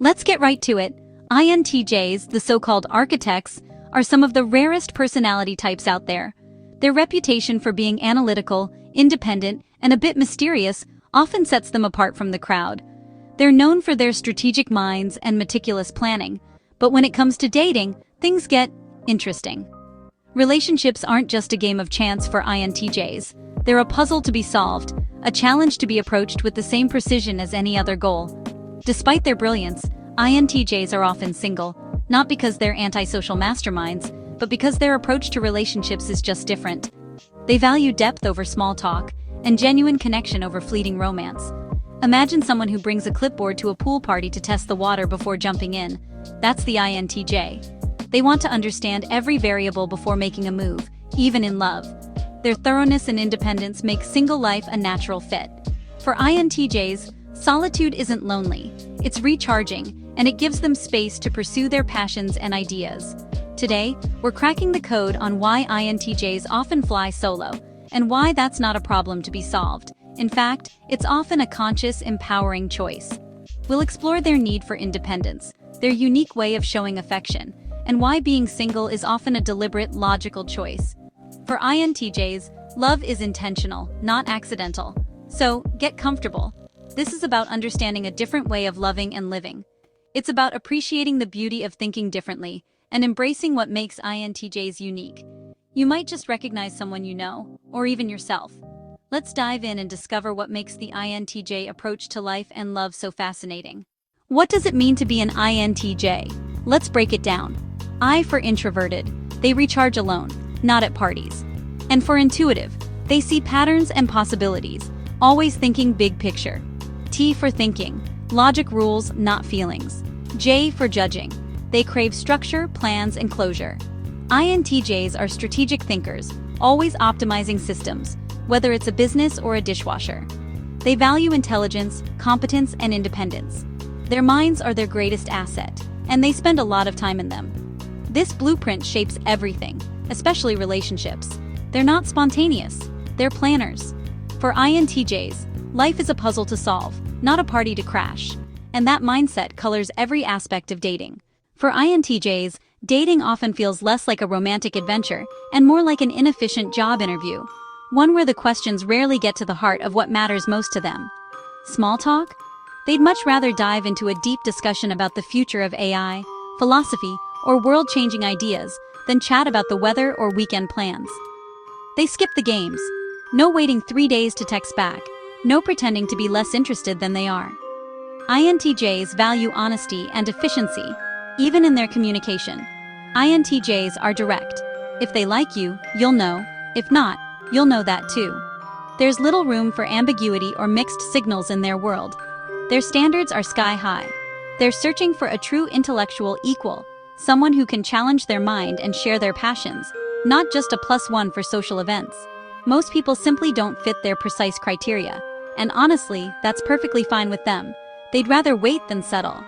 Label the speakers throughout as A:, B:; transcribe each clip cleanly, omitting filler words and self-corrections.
A: Let's get right to it. INTJs, the so-called architects, are some of the rarest personality types out there. Their reputation for being analytical, independent, and a bit mysterious often sets them apart from the crowd. They're known for their strategic minds and meticulous planning, but when it comes to dating, things get interesting. Relationships aren't just a game of chance for INTJs. They're a puzzle to be solved, a challenge to be approached with the same precision as any other goal. Despite their brilliance, INTJs are often single, not because they're antisocial masterminds, but because their approach to relationships is just different. They value depth over small talk, and genuine connection over fleeting romance. Imagine someone who brings a clipboard to a pool party to test the water before jumping in. That's the INTJ. They want to understand every variable before making a move, even in love. Their thoroughness and independence make single life a natural fit. For INTJs, solitude isn't lonely, it's recharging, and it gives them space to pursue their passions and ideas. Today, we're cracking the code on why INTJs often fly solo, and why that's not a problem to be solved. In fact, it's often a conscious, empowering choice. We'll explore their need for independence, their unique way of showing affection, and why being single is often a deliberate, logical choice. For INTJs, love is intentional, not accidental. So, get comfortable. This is about understanding a different way of loving and living. It's about appreciating the beauty of thinking differently and embracing what makes INTJs unique. You might just recognize someone you know, or even yourself. Let's dive in and discover what makes the INTJ approach to life and love so fascinating. What does it mean to be an INTJ? Let's break it down. I for introverted, they recharge alone, not at parties. And for intuitive, they see patterns and possibilities, always thinking big picture. T for thinking, logic rules, not feelings. J for judging, they crave structure, plans, and closure. INTJs are strategic thinkers, always optimizing systems, whether it's a business or a dishwasher. They value intelligence, competence, and independence. Their minds are their greatest asset, and they spend a lot of time in them. This blueprint shapes everything, especially relationships. They're not spontaneous, they're planners. For INTJs, life is a puzzle to solve, not a party to crash. And that mindset colors every aspect of dating. For INTJs, dating often feels less like a romantic adventure and more like an inefficient job interview, one where the questions rarely get to the heart of what matters most to them. Small talk? They'd much rather dive into a deep discussion about the future of AI, philosophy, or world-changing ideas than chat about the weather or weekend plans. They skip the games. No waiting 3 days to text back. No pretending to be less interested than they are. INTJs value honesty and efficiency, even in their communication. INTJs are direct. If they like you, you'll know. If not, you'll know that too. There's little room for ambiguity or mixed signals in their world. Their standards are sky high. They're searching for a true intellectual equal, someone who can challenge their mind and share their passions, not just a +1 for social events. Most people simply don't fit their precise criteria, and honestly, that's perfectly fine with them. They'd rather wait than settle.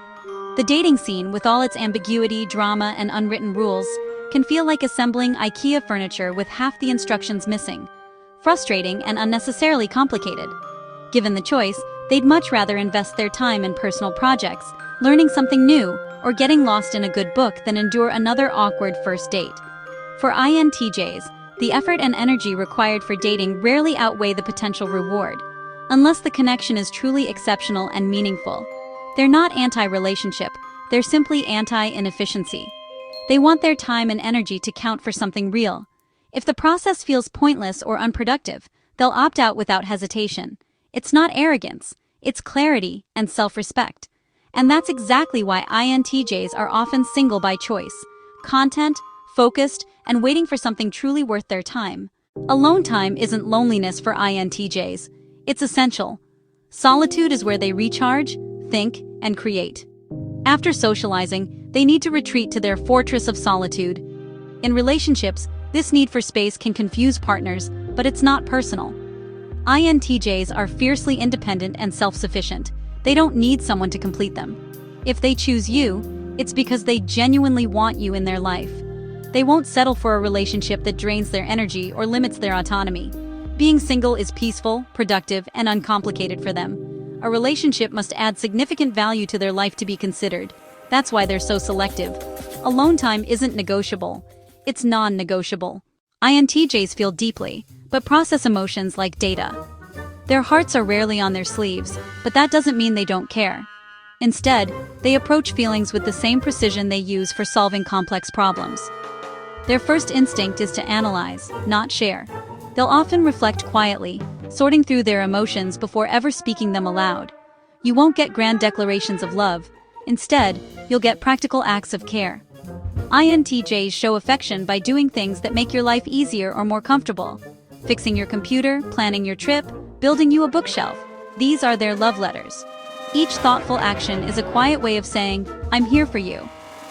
A: The dating scene, with all its ambiguity, drama, and unwritten rules, can feel like assembling IKEA furniture with half the instructions missing. Frustrating and unnecessarily complicated. Given the choice, they'd much rather invest their time in personal projects, learning something new, or getting lost in a good book than endure another awkward first date. For INTJs, the effort and energy required for dating rarely outweigh the potential reward, unless the connection is truly exceptional and meaningful. They're not anti-relationship, they're simply anti-inefficiency. They want their time and energy to count for something real. If the process feels pointless or unproductive, they'll opt out without hesitation. It's not arrogance, it's clarity and self-respect. And that's exactly why INTJs are often single by choice. Content, focused, and waiting for something truly worth their time. Alone time isn't loneliness for INTJs. It's essential. Solitude is where they recharge, think, and create. After socializing, they need to retreat to their fortress of solitude. In relationships, this need for space can confuse partners, but it's not personal. INTJs are fiercely independent and self-sufficient. They don't need someone to complete them. If they choose you, it's because they genuinely want you in their life. They won't settle for a relationship that drains their energy or limits their autonomy. Being single is peaceful, productive, and uncomplicated for them. A relationship must add significant value to their life to be considered. That's why they're so selective. Alone time isn't negotiable. It's non-negotiable. INTJs feel deeply, but process emotions like data. Their hearts are rarely on their sleeves, but that doesn't mean they don't care. Instead, they approach feelings with the same precision they use for solving complex problems. Their first instinct is to analyze, not share. They'll often reflect quietly, sorting through their emotions before ever speaking them aloud. You won't get grand declarations of love. Instead, you'll get practical acts of care. INTJs show affection by doing things that make your life easier or more comfortable. Fixing your computer, planning your trip, building you a bookshelf. These are their love letters. Each thoughtful action is a quiet way of saying, "I'm here for you."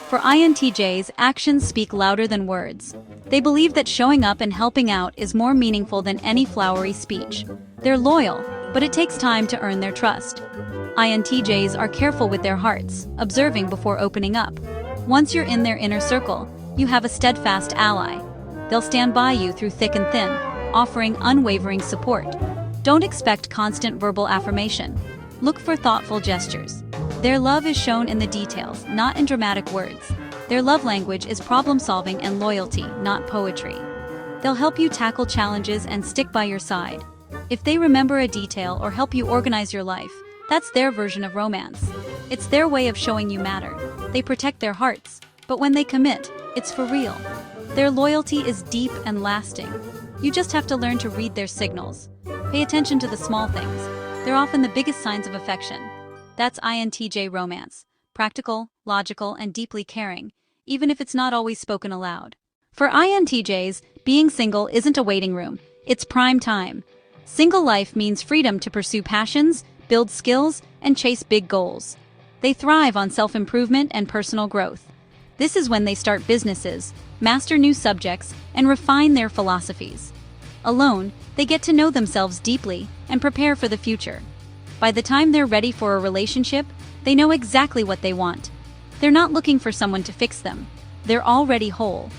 A: For INTJs, actions speak louder than words. They believe that showing up and helping out is more meaningful than any flowery speech. They're loyal, but it takes time to earn their trust. INTJs are careful with their hearts, observing before opening up. Once you're in their inner circle, you have a steadfast ally. They'll stand by you through thick and thin, offering unwavering support. Don't expect constant verbal affirmation. Look for thoughtful gestures. Their love is shown in the details, not in dramatic words. Their love language is problem-solving and loyalty, not poetry. They'll help you tackle challenges and stick by your side. If they remember a detail or help you organize your life, that's their version of romance. It's their way of showing you matter. They protect their hearts, but when they commit, it's for real. Their loyalty is deep and lasting. You just have to learn to read their signals. Pay attention to the small things. They're often the biggest signs of affection. That's INTJ romance. Practical, logical, and deeply caring, even if it's not always spoken aloud. For INTJs, being single isn't a waiting room. It's prime time. Single life means freedom to pursue passions, build skills, and chase big goals. They thrive on self-improvement and personal growth. This is when they start businesses, master new subjects, and refine their philosophies. Alone, they get to know themselves deeply and prepare for the future. By the time they're ready for a relationship, they know exactly what they want. They're not looking for someone to fix them. They're already whole.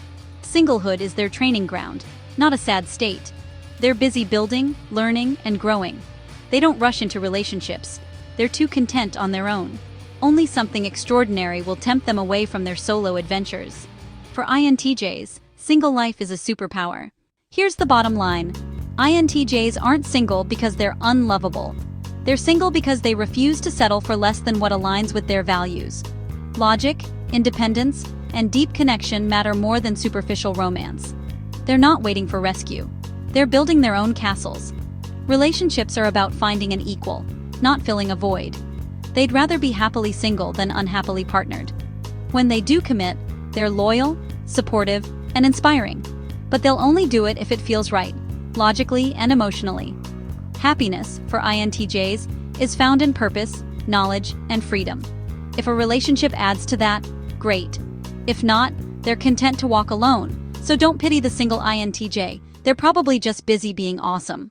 A: Singlehood is their training ground, not a sad state. They're busy building, learning, and growing. They don't rush into relationships. They're too content on their own. Only something extraordinary will tempt them away from their solo adventures. For INTJs, single life is a superpower. Here's the bottom line. INTJs aren't single because they're unlovable. They're single because they refuse to settle for less than what aligns with their values. Logic, independence, and deep connection matter more than superficial romance. They're not waiting for rescue. They're building their own castles. Relationships are about finding an equal, not filling a void. They'd rather be happily single than unhappily partnered. When they do commit, they're loyal, supportive, and inspiring. But they'll only do it if it feels right, logically and emotionally. Happiness, for INTJs, is found in purpose, knowledge, and freedom. If a relationship adds to that, great. If not, they're content to walk alone. So don't pity the single INTJ. They're probably just busy being awesome.